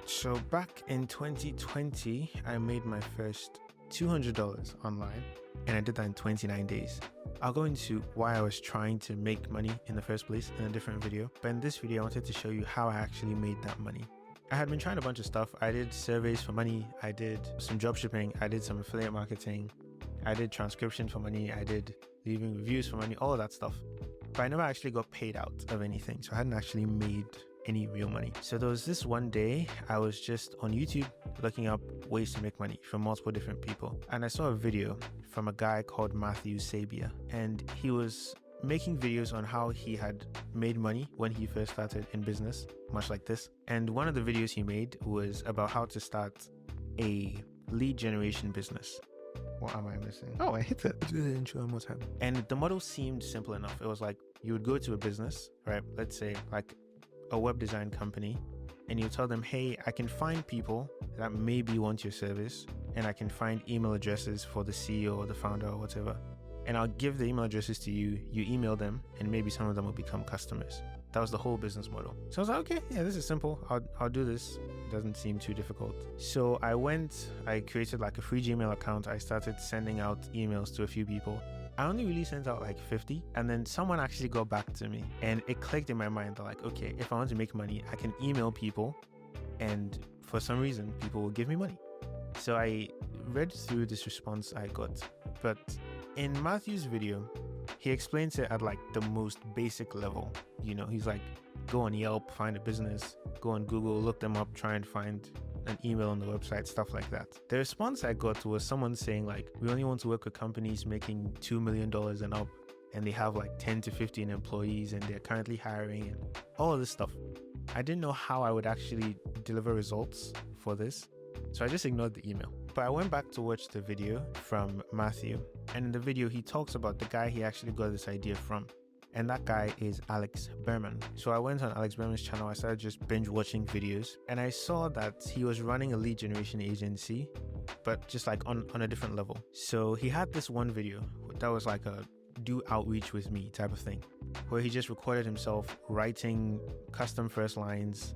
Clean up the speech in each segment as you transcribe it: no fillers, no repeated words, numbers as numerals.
So back in 2020, I made my first $200 online, and I did that in 29 days. I'll go into why I was trying to make money in the first place in a different video, but in this video I wanted to show you how I actually made that money. I had been trying a bunch of stuff. I did surveys for money, I did some drop shipping, I did some affiliate marketing, I did transcription for money, I did leaving reviews for money, all of that stuff. But I never actually got paid out of anything, so I hadn't actually made any real money. So there was this one day I was just on YouTube looking up ways to make money from multiple different people, and I saw a video from a guy called Matthew Sabia, and he was making videos on how he had made money when he first started in business, much like this. And one of the videos he made was about how to start a lead generation business. What am I missing? Oh, I hit it. Do the intro one more time. And the model seemed simple enough. It was like you would go to a business, right? Let's say like a web design company, and you tell them, hey, I can find people that maybe want your service, and I can find email addresses for the CEO or the founder or whatever, and I'll give the email addresses to you, you email them, and maybe some of them will become customers. That was the whole business model. So I was like, okay, yeah, this is simple. I'll do this. It doesn't seem too difficult. So I created like a free Gmail account. I started sending out emails to a few people. I only really sent out like 50, and then someone actually got back to me, and it clicked in my mind that like, okay, if I want to make money, I can email people, and for some reason, people will give me money. So I read through this response I got, but in Matthew's video, he explains it at like the most basic level. You know, he's like, go on Yelp, find a business, go on Google, look them up, try and find an email on the website, stuff like that. The response I got was someone saying like, we only want to work with companies making $2 million and up, and they have like 10 to 15 employees, and they're currently hiring, and all of this stuff. I didn't know how I would actually deliver results for this, so I just ignored the email. But I went back to watch the video from Matthew, and in the video he talks about the guy he actually got this idea from, and that guy is Alex Berman. So I went on Alex Berman's channel, I started just binge watching videos, and I saw that he was running a lead generation agency, but just like on a different level. So he had this one video that was like a do outreach with me type of thing, where he just recorded himself writing custom first lines,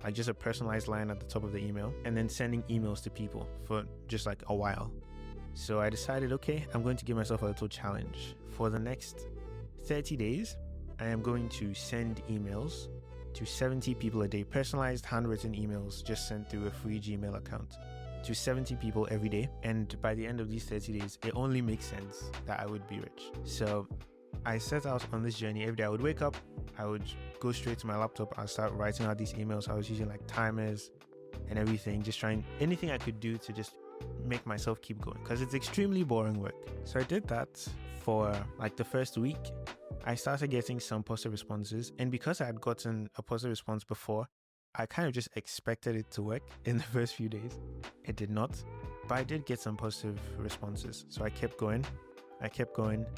like just a personalized line at the top of the email, and then sending emails to people for just like a while. So I decided, okay, I'm going to give myself a little challenge. For the next 30 days, I am going to send emails to 70 people a day, personalized handwritten emails just sent through a free Gmail account to 70 people every day. And by the end of these 30 days, it only makes sense that I would be rich. So I set out on this journey. Every day I would wake up, I would go straight to my laptop and start writing out these emails. I was using like timers and everything, just trying anything I could do to just make myself keep going, because it's extremely boring work. So I did that for like the first week. I started getting some positive responses, and because I had gotten a positive response before, I kind of just expected it to work in the first few days. It did not, but I did get some positive responses. So I kept going,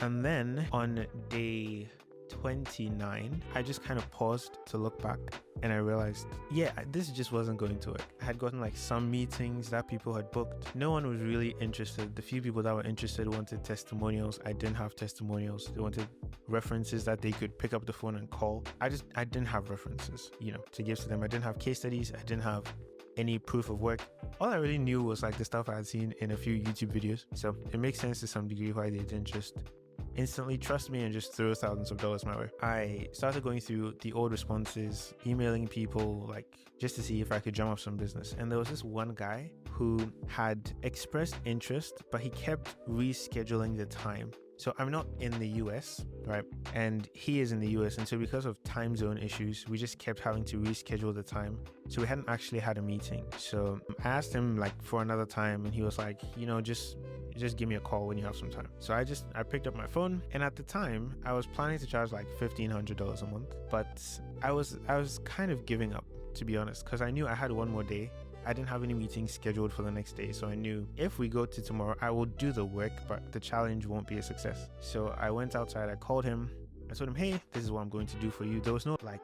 and then on day 29, I just kind of paused to look back, and I realized, yeah, this just wasn't going to work. I had gotten like some meetings that people had booked. No one was really interested. The few people that were interested wanted testimonials. I didn't have testimonials. They wanted references that they could pick up the phone and call. I didn't have references, to give to them. I didn't have case studies. I didn't have any proof of work. All I really knew was like the stuff I had seen in a few YouTube videos. So it makes sense to some degree why they didn't just instantly trust me and just throw thousands of dollars my way. I started going through the old responses, emailing people like just to see if I could drum up some business. And there was this one guy who had expressed interest, but he kept rescheduling the time. So I'm not in the US, right? And he is in the US. And so because of time zone issues, we just kept having to reschedule the time. So we hadn't actually had a meeting. So I asked him like for another time, and he was like, just give me a call when you have some time. So I picked up my phone, and at the time I was planning to charge like $1,500 a month, but I was kind of giving up, to be honest, because I knew I had one more day. I didn't have any meetings scheduled for the next day, so I knew if we go to tomorrow, I will do the work, but the challenge won't be a success. So I went outside, I called him, I told him, hey, this is what I'm going to do for you. There was no like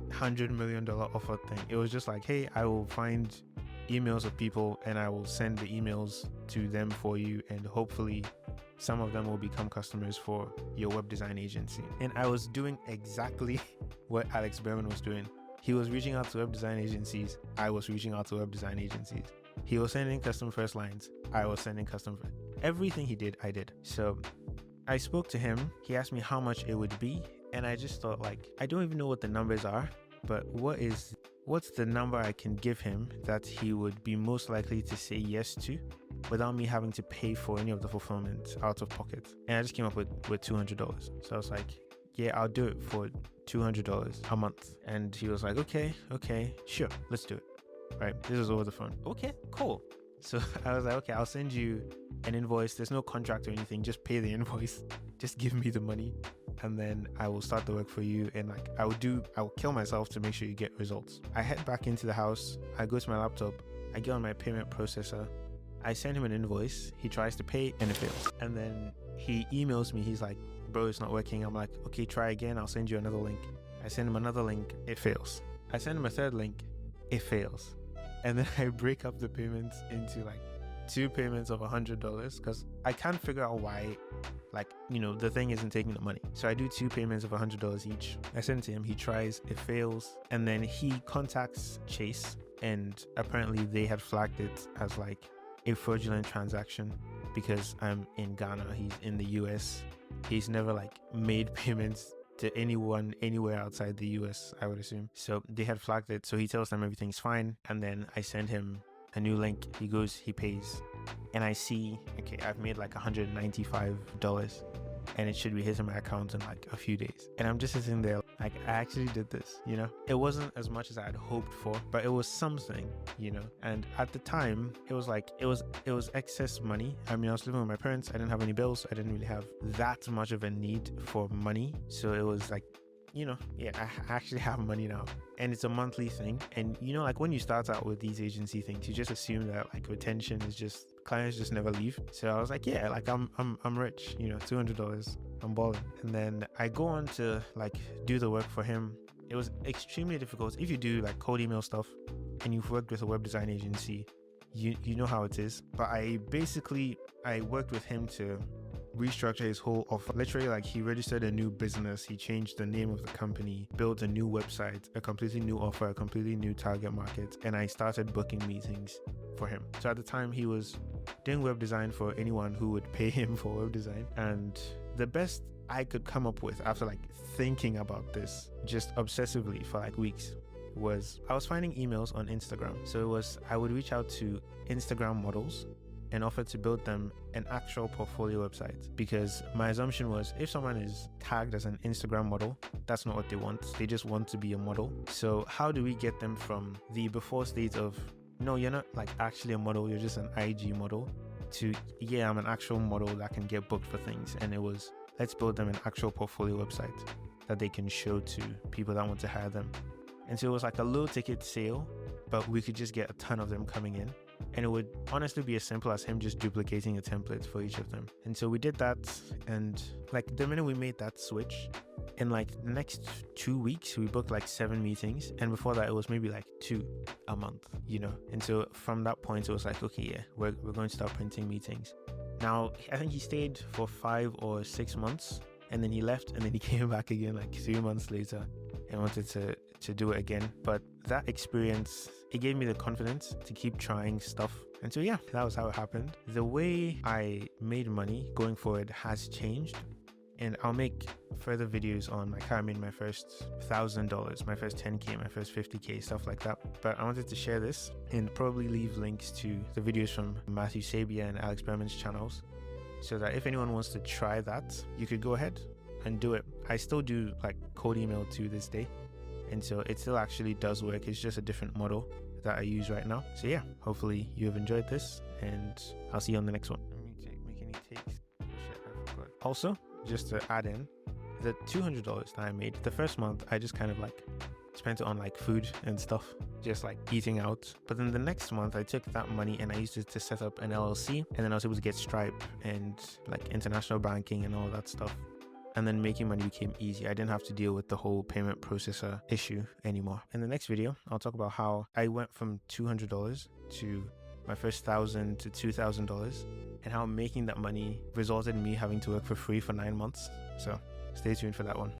$100 million offer thing. It was just like, hey, I will find emails of people and I will send the emails to them for you, and hopefully some of them will become customers for your web design agency. And I was doing exactly what Alex Berman was doing. He was reaching out to web design agencies. I was reaching out to web design agencies. He was sending custom first lines. I was sending custom first. Everything he did, I did. So I spoke to him. He asked me how much it would be. And I just thought, like, I don't even know what the numbers are, but what's the number I can give him that he would be most likely to say yes to without me having to pay for any of the fulfillment out of pocket? And I just came up with $200. So I was like, yeah, I'll do it for $200 a month. And he was like, okay, sure, let's do it. Right, this was over the phone. Okay, cool. So I was like, okay, I'll send you an invoice. There's no contract or anything. Just pay the invoice. Just give me the money, and then I will start the work for you. And like, I will kill myself to make sure you get results. I head back into the house. I go to my laptop. I get on my payment processor. I send him an invoice. He tries to pay and it fails. And then he emails me. He's like, bro, it's not working. I'm like, okay, try again. I'll send you another link. I send him another link. It fails. I send him a third link. It fails. And then I break up the payments into like 2 payments of $100 because I can't figure out why, like, you know, the thing isn't taking the money. So I do 2 payments of $100 each. I send it to him. He tries, it fails. And then he contacts Chase, and apparently they had flagged it as like a fraudulent transaction because I'm in Ghana. He's in the US. He's never like made payments to anyone anywhere outside the US, I would assume. So they had flagged it. So he tells them everything's fine. And then I send him a new link. He goes, he pays. And I see, okay, I've made like $195 and it should be hitting my account in like a few days. And I'm just sitting there like, I actually did this, you know? It wasn't as much as I had hoped for, but it was something, you know? And at the time, it was like, it was excess money. I mean, I was living with my parents. I didn't have any bills. I didn't really have that much of a need for money. So it was like, you know, yeah, I actually have money now, and it's a monthly thing. And you know, like when you start out with these agency things, you just assume that like retention is just, clients just never leave. So I was like, yeah, like I'm rich, you know, $200, I'm balling. And then I go on to like do the work for him. It was extremely difficult. If you do like cold email stuff and you've worked with a web design agency, you know how it is. But I worked with him to restructure his whole offer. Literally, like, he registered a new business, he changed the name of the company, built a new website, a completely new offer, a completely new target market, and I started booking meetings for him. So at the time, he was doing web design for anyone who would pay him for web design. And the best I could come up with after like thinking about this just obsessively for like weeks was I was finding emails on Instagram. So it was, I would reach out to Instagram models and offer to build them an actual portfolio website, because my assumption was if someone is tagged as an Instagram model, that's not what they want. They just want to be a model. So how do we get them from the before state of, no, you're not like actually a model, you're just an IG model, to, yeah, I'm an actual model that can get booked for things? And it was, let's build them an actual portfolio website that they can show to people that want to hire them. And so it was like a low ticket sale, but we could just get a ton of them coming in. And it would honestly be as simple as him just duplicating a template for each of them. And so we did that. And like the minute we made that switch, in like the next 2 weeks, we booked like 7 meetings. And before that, it was maybe like 2 a month, you know? And so from that point, it was like, okay, yeah, we're going to start printing meetings. Now, I think he stayed for 5 or 6 months, and then he left, and then he came back again like 3 months later and wanted to do it again. But that experience, it gave me the confidence to keep trying stuff. And so yeah, that was how it happened. The way I made money going forward has changed, and I'll make further videos on like how I made my first $1,000, my first 10K, my first 50K, stuff like that. But I wanted to share this and probably leave links to the videos from Matthew Sabia and Alex Berman's channels, so that if anyone wants to try that, you could go ahead and do it. I still do like cold email to this day, and so it still actually does work. It's just a different model that I use right now. So yeah, hopefully you have enjoyed this, and I'll see you on the next one. Let me make any takes. Shit, I forgot. Also, just to add in, the $200 that I made, the first month I just kind of like spent it on like food and stuff, just like eating out. But then the next month I took that money and I used it to set up an LLC, and then I was able to get Stripe and like international banking and all that stuff. And then making money became easy. I didn't have to deal with the whole payment processor issue anymore. In the next video, I'll talk about how I went from $200 to my first $1,000 to $2,000, and how making that money resulted in me having to work for free for 9 months. So stay tuned for that one.